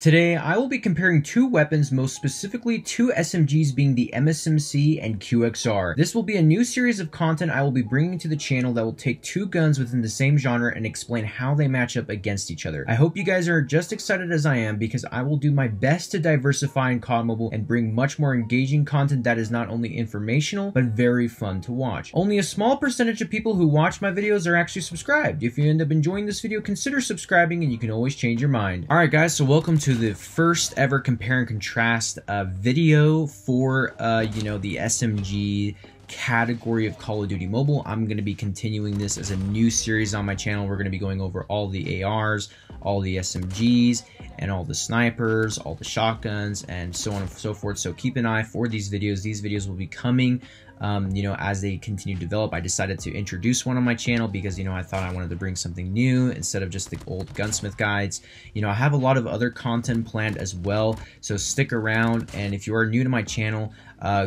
Today, I will be comparing two weapons, most specifically two SMGs being the MSMC and QXR. This will be a new series of content I will be bringing to the channel that will take two guns within the same genre and explain how they match up against each other. I hope you guys are just excited as I am because I will do my best to diversify in COD Mobile and bring much more engaging content that is not only informational, but very fun to watch. Only a small percentage of people who watch my videos are actually subscribed. If you end up enjoying this video, consider subscribing and you can always change your mind. Alright guys, so welcome to the first ever compare and contrast video for the SMG category of Call of Duty Mobile. I'm going to be continuing this as a new series on my channel. We're going to be going over all the ARs, all the SMGs, and all the snipers, all the shotguns, and so on and so forth. So keep an eye for these videos. These videos will be coming as they continue to develop. I decided to introduce one on my channel because, I thought I wanted to bring something new instead of just the old gunsmith guides. I have a lot of other content planned as well, so stick around. And if you are new to my channel,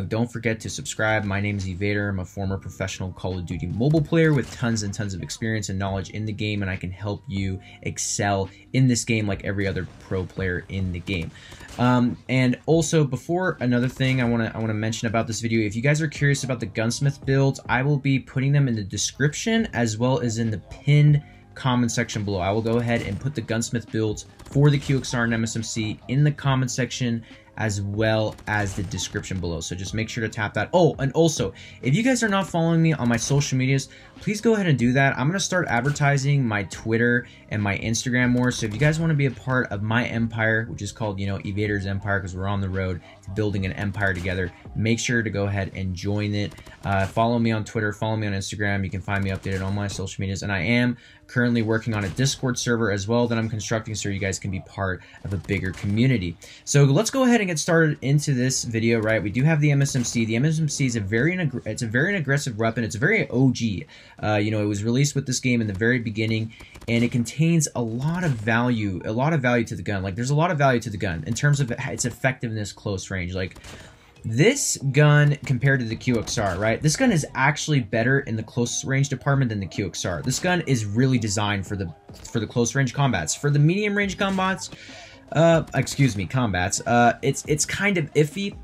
don't forget to subscribe. My name is Evader. I'm a former professional Call of Duty mobile player with tons and tons of experience and knowledge in the game, and I can help you excel in this game like every other pro player in the game. And also, before another thing I want to mention about this video, if you guys are curious about the gunsmith builds, I will be putting them in the description as well as in the pinned comment section below. I will go ahead and put the gunsmith builds for the QXR and MSMC in the comment section as well as the description below, so just make sure to tap that. Oh, and also, if you guys are not following me on my social medias, please go ahead and do that. I'm going to start advertising my Twitter and my Instagram more, so if you guys want to be a part of my empire, which is called, Evader's Empire, because we're on the road to building an empire together, make sure to go ahead and join it. Follow me on Twitter, follow me on Instagram. You can find me updated on my social medias, and I am currently working on a Discord server as well that I'm constructing so you guys can be part of a bigger community. So let's go ahead and get started into this video. Right, we do have the MSMC. The MSMC is a very aggressive weapon. It's a very OG. It was released with this game in the very beginning, and it contains a lot of value to the gun. Like, there's a lot of value to the gun in terms of its effectiveness close range. Like, this gun compared to the QXR, right? This gun is actually better in the close range department than the QXR. This gun is really designed for the close range combats. For the medium range combats, it's kind of iffy,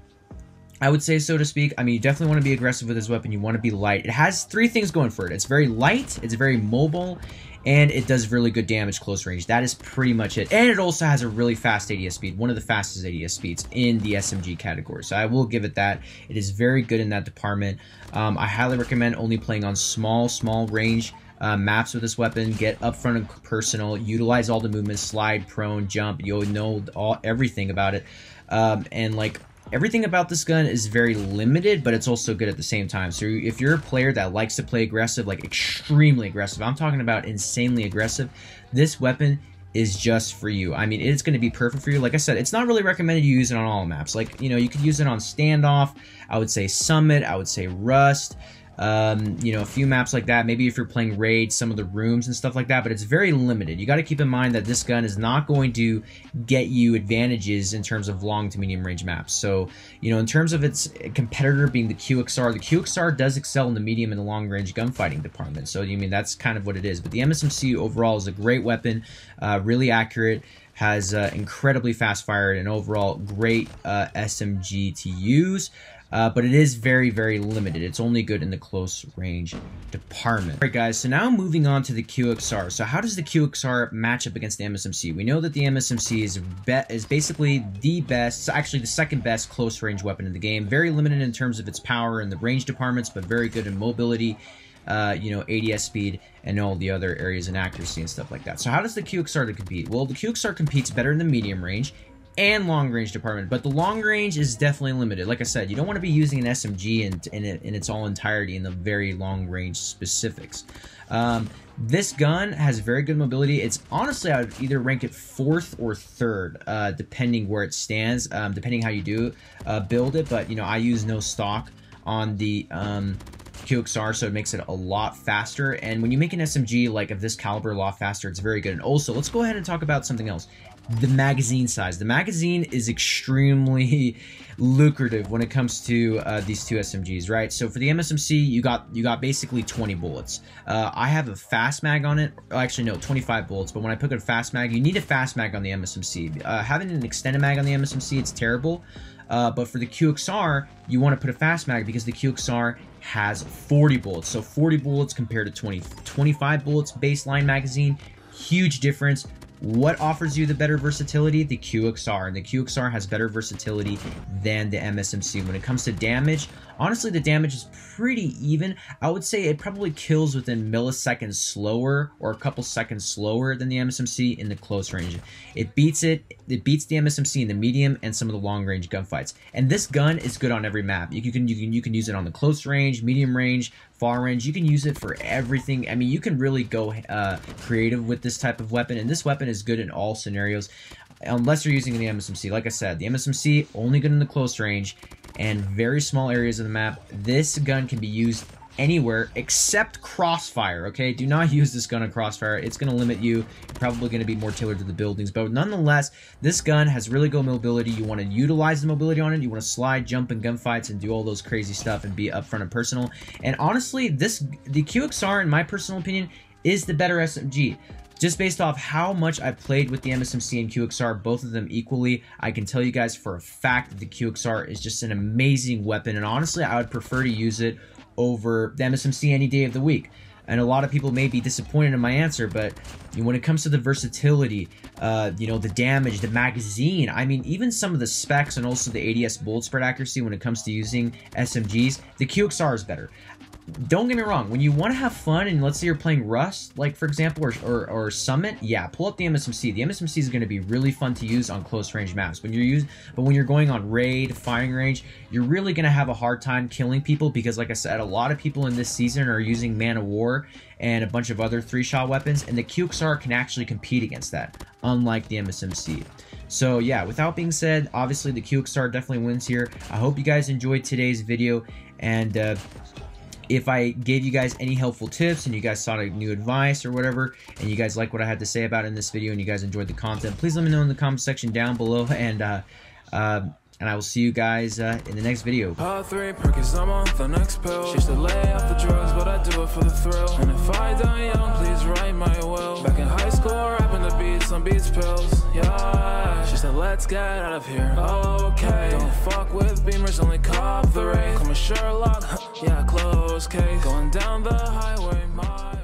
I would say, so to speak. I mean, you definitely want to be aggressive with this weapon. You want to be light. It has three things going for it. It's very light, it's very mobile, and it does really good damage close range. That is pretty much it. And it also has a really fast ADS speed, one of the fastest ADS speeds in the SMG category. So I will give it that. It is very good in that department. I highly recommend only playing on small range maps with this weapon. Get up front and personal, utilize all the movements, slide, prone, jump. You'll know everything about it. And like, everything about this gun is very limited, but it's also good at the same time. So if you're a player that likes to play aggressive, like extremely aggressive, I'm talking about insanely aggressive, this weapon is just for you. I mean, it's going to be perfect for you. Like I said, it's not really recommended you use it on all maps. Like, you could use it on Standoff, I would say Summit, I would say Rust, a few maps like that. Maybe if you're playing Raid, some of the rooms and stuff like that, but it's very limited. You got to keep in mind that this gun is not going to get you advantages in terms of long to medium range maps. So, in terms of its competitor being the QXR does excel in the medium and the long range gunfighting department. So, that's kind of what it is. But the MSMC overall is a great weapon, really accurate, has incredibly fast fire, and overall great SMG to use. But it is very, very limited. It's only good in the close range department. Alright guys, so now moving on to the QXR. So how does the QXR match up against the MSMC? We know that the MSMC is basically the best, actually the second best close range weapon in the game. Very limited in terms of its power in the range departments, but very good in mobility, ADS speed, and all the other areas in accuracy and stuff like that. So how does the QXR compete? Well, the QXR competes better in the medium range and long range department, but the long range is definitely limited. Like I said, you don't want to be using an SMG in its all entirety in the very long range specifics. This gun has very good mobility. It's honestly, I would either rank it 4th or 3rd, depending where it stands, depending how you do build it. But I use no stock on the QXR, so it makes it a lot faster. And when you make an SMG like of this caliber a lot faster, it's very good. And also, let's go ahead and talk about something else. the magazine size. The magazine is extremely lucrative when it comes to these two SMGs, right? So for the MSMC, you got basically 20 bullets. I have a fast mag on it. Actually, no, 25 bullets. But when I put a fast mag, you need a fast mag on the MSMC. Having an extended mag on the MSMC, it's terrible. But for the QXR, you want to put a fast mag because the QXR has 40 bullets. So 40 bullets compared to 25 bullets baseline magazine. Huge difference. What offers you the better versatility? The QXR, and the QXR has better versatility than the MSMC. When it comes to damage, honestly, the damage is pretty even. I would say it probably kills within milliseconds slower, or a couple seconds slower than the MSMC in the close range. It beats the MSMC in the medium and some of the long range gunfights. And this gun is good on every map. You can use it on the close range, medium range, far range. You can use it for everything. I mean, you can really go creative with this type of weapon, and this weapon is good in all scenarios, unless you're using the MSMC. Like I said, the MSMC only good in the close range and very small areas of the map. This gun can be used anywhere except crossfire, okay? Do not use this gun on crossfire. It's going to limit you. You're probably going to be more tailored to the buildings, but nonetheless, this gun has really good mobility. You want to utilize the mobility on it. You want to slide, jump in gunfights and do all those crazy stuff and be upfront and personal. And honestly, the QXR, in my personal opinion, is the better SMG. Just based off how much I played with the MSMC and QXR, both of them equally, I can tell you guys for a fact that the QXR is just an amazing weapon, and honestly, I would prefer to use it over the MSMC any day of the week. And a lot of people may be disappointed in my answer, but when it comes to the versatility, the damage, the magazine, I mean, even some of the specs and also the ADS bullet spread accuracy when it comes to using SMGs, the QXR is better. Don't get me wrong, when you want to have fun and let's say you're playing Rust, like for example, or Summit, yeah, pull up the MSMC. The MSMC is going to be really fun to use on close range maps. But when you're going on raid, firing range, you're really going to have a hard time killing people because, like I said, a lot of people in this season are using Man of War and a bunch of other 3-shot weapons, and the QXR can actually compete against that, unlike the MSMC. So yeah, without being said, obviously the QXR definitely wins here. I hope you guys enjoyed today's video, and if I gave you guys any helpful tips and you guys saw new advice or whatever, and you guys like what I had to say about it in this video and you guys enjoyed the content, please let me know in the comment section down below, and I will see you guys in the next video. Part 3, Perkins, I'm on the next pill. She used to lay off the drugs, but I do it for the thrill. And if I die young, please write my will. Back in high school, rapping the beats on Beats pills. Yeah, she said, let's get out of here. Okay, don't fuck with beamers, only cop the race. Call me Sherlock, yeah, close case. Going down the highway, my